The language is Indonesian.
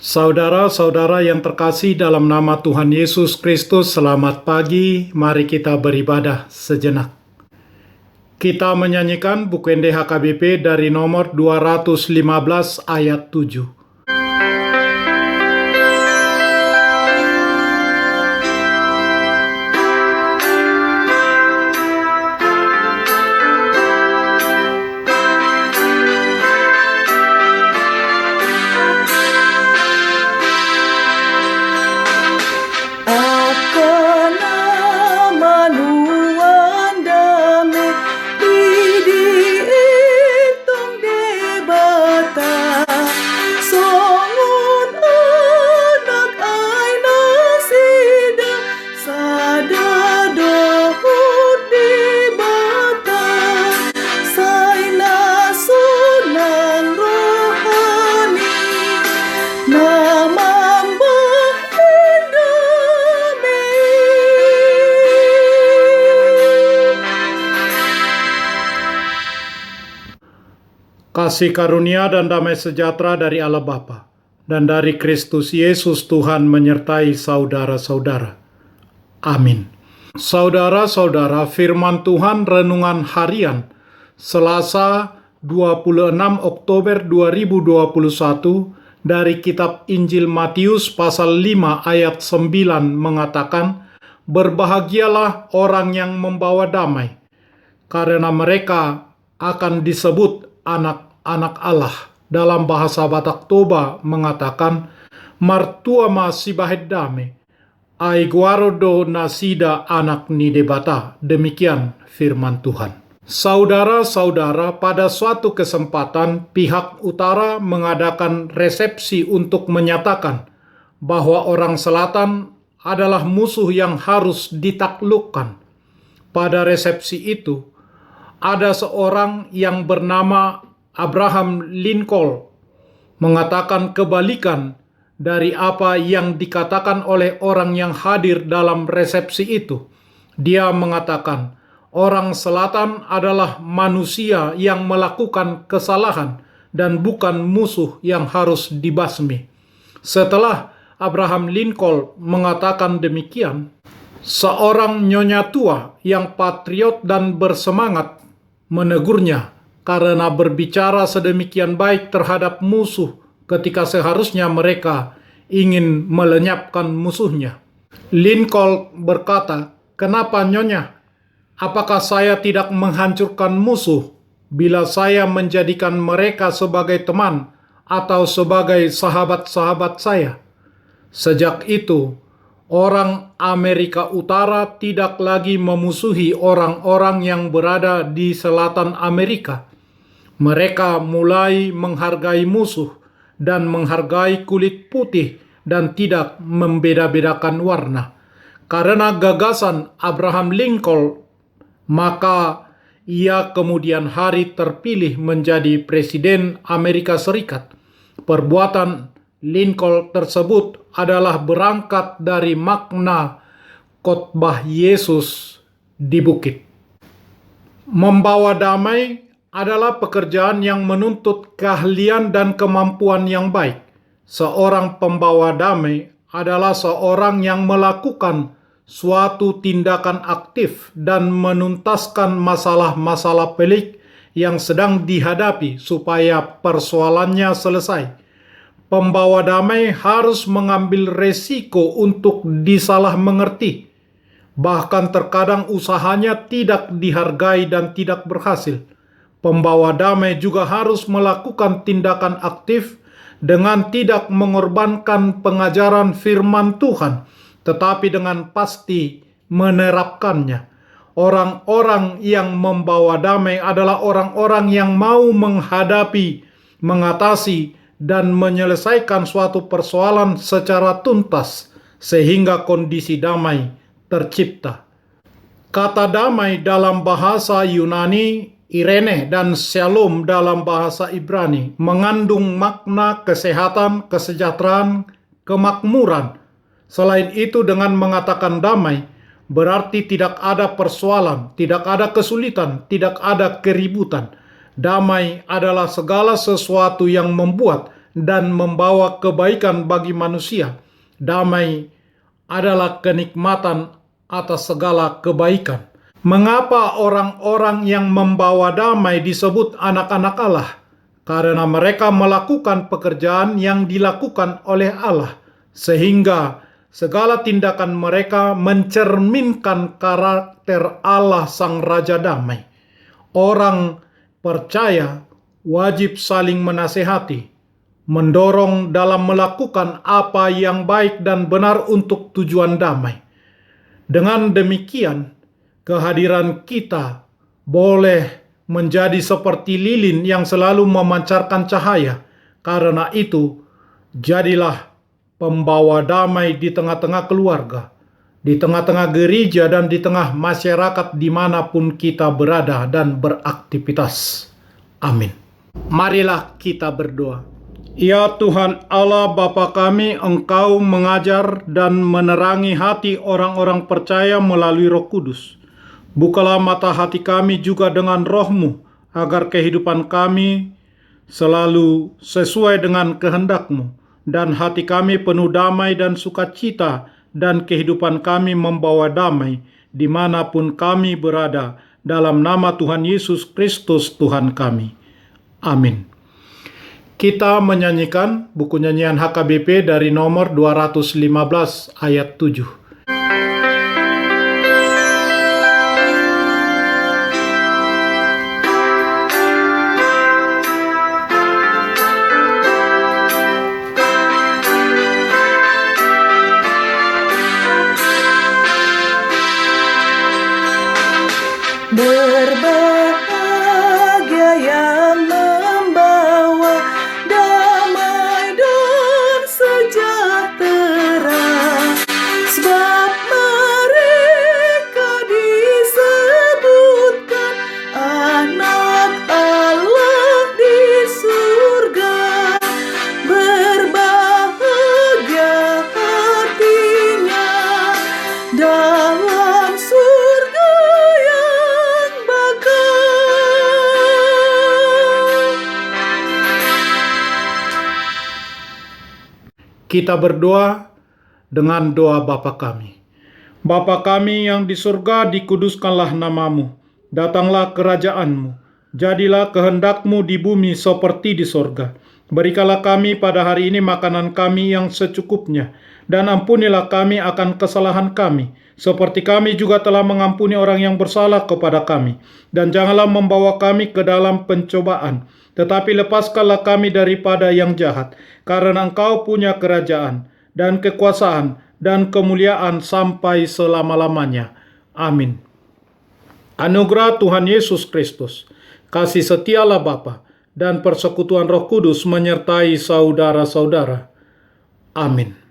Saudara-saudara yang terkasih dalam nama Tuhan Yesus Kristus, selamat pagi. Mari kita beribadah sejenak. Kita menyanyikan buku NDHKBP dari nomor 215 ayat 7. Kasih karunia dan damai sejahtera dari Allah Bapa dan dari Kristus Yesus Tuhan menyertai saudara-saudara. Amin. Saudara-saudara, firman Tuhan renungan harian Selasa 26 Oktober 2021 dari kitab Injil Matius pasal 5 ayat 9 mengatakan, "Berbahagialah orang yang membawa damai, karena mereka akan disebut anak-anak Allah." Dalam bahasa Batak Toba mengatakan, "Martua masibahet dame, ai guarodo nasida anak ni debata." Demikian firman Tuhan. Saudara-saudara, pada suatu kesempatan pihak utara mengadakan resepsi untuk menyatakan bahwa orang selatan adalah musuh yang harus ditaklukkan. Pada resepsi itu, ada seorang yang bernama Abraham Lincoln mengatakan kebalikan dari apa yang dikatakan oleh orang yang hadir dalam resepsi itu. Dia mengatakan, orang selatan adalah manusia yang melakukan kesalahan dan bukan musuh yang harus dibasmi. Setelah Abraham Lincoln mengatakan demikian, seorang nyonya tua yang patriot dan bersemangat menegurnya karena berbicara sedemikian baik terhadap musuh ketika seharusnya mereka ingin melenyapkan musuhnya. Lincoln berkata, "Kenapa nyonya? Apakah saya tidak menghancurkan musuh bila saya menjadikan mereka sebagai teman atau sebagai sahabat-sahabat saya?" Sejak itu, orang Amerika Utara tidak lagi memusuhi orang-orang yang berada di selatan Amerika. Mereka mulai menghargai musuh dan menghargai kulit putih dan tidak membeda-bedakan warna. Karena gagasan Abraham Lincoln, maka ia kemudian hari terpilih menjadi Presiden Amerika Serikat. Perbuatan Lincoln tersebut adalah berangkat dari makna khotbah Yesus di bukit. Membawa damai adalah pekerjaan yang menuntut keahlian dan kemampuan yang baik. Seorang pembawa damai adalah seorang yang melakukan suatu tindakan aktif dan menuntaskan masalah-masalah pelik yang sedang dihadapi supaya persoalannya selesai. Pembawa damai harus mengambil resiko untuk disalah mengerti. Bahkan terkadang usahanya tidak dihargai dan tidak berhasil. Pembawa damai juga harus melakukan tindakan aktif dengan tidak mengorbankan pengajaran firman Tuhan, tetapi dengan pasti menerapkannya. Orang-orang yang membawa damai adalah orang-orang yang mau menghadapi, mengatasi, dan menyelesaikan suatu persoalan secara tuntas sehingga kondisi damai tercipta. Kata damai dalam bahasa Yunani, Irene, dan Shalom dalam bahasa Ibrani mengandung makna kesehatan, kesejahteraan, kemakmuran. Selain itu, dengan mengatakan damai berarti tidak ada persoalan, tidak ada kesulitan, tidak ada keributan. Damai adalah segala sesuatu yang membuat dan membawa kebaikan bagi manusia. Damai adalah kenikmatan atas segala kebaikan. Mengapa orang-orang yang membawa damai disebut anak-anak Allah? Karena mereka melakukan pekerjaan yang dilakukan oleh Allah, sehingga segala tindakan mereka mencerminkan karakter Allah Sang Raja Damai. Orang percaya wajib saling menasehati, mendorong dalam melakukan apa yang baik dan benar untuk tujuan damai. Dengan demikian, kehadiran kita boleh menjadi seperti lilin yang selalu memancarkan cahaya. Karena itu, jadilah pembawa damai di tengah-tengah keluarga, di tengah-tengah gereja, dan di tengah masyarakat dimanapun kita berada dan beraktivitas. Amin. Marilah kita berdoa. Ya Tuhan Allah Bapa kami, Engkau mengajar dan menerangi hati orang-orang percaya melalui Roh Kudus. Bukalah mata hati kami juga dengan Roh-Mu, agar kehidupan kami selalu sesuai dengan kehendak-Mu, dan hati kami penuh damai dan sukacita, dan kehidupan kami membawa damai dimanapun kami berada, dalam nama Tuhan Yesus Kristus Tuhan kami. Amin. Kita menyanyikan buku nyanyian HKBP dari nomor 215 ayat 7. Berbahagia yang membawa damai dan sejahtera, sebab mereka disebutkan anak Allah di surga. Berbahagia artinya dalam surga yang Kita berdoa dengan doa Bapa kami. Bapa kami yang di surga, dikuduskanlah namamu. Datanglah kerajaan-Mu. Jadilah kehendak-Mu di bumi seperti di surga. Berikanlah kami pada hari ini makanan kami yang secukupnya. Dan ampunilah kami akan kesalahan kami, seperti kami juga telah mengampuni orang yang bersalah kepada kami. Dan janganlah membawa kami ke dalam pencobaan, tetapi lepaskanlah kami daripada yang jahat. Karena Engkau punya kerajaan, dan kekuasaan, dan kemuliaan sampai selama-lamanya. Amin. Anugerah Tuhan Yesus Kristus, kasih setia Allah Bapa, dan persekutuan Roh Kudus menyertai saudara-saudara. Amin.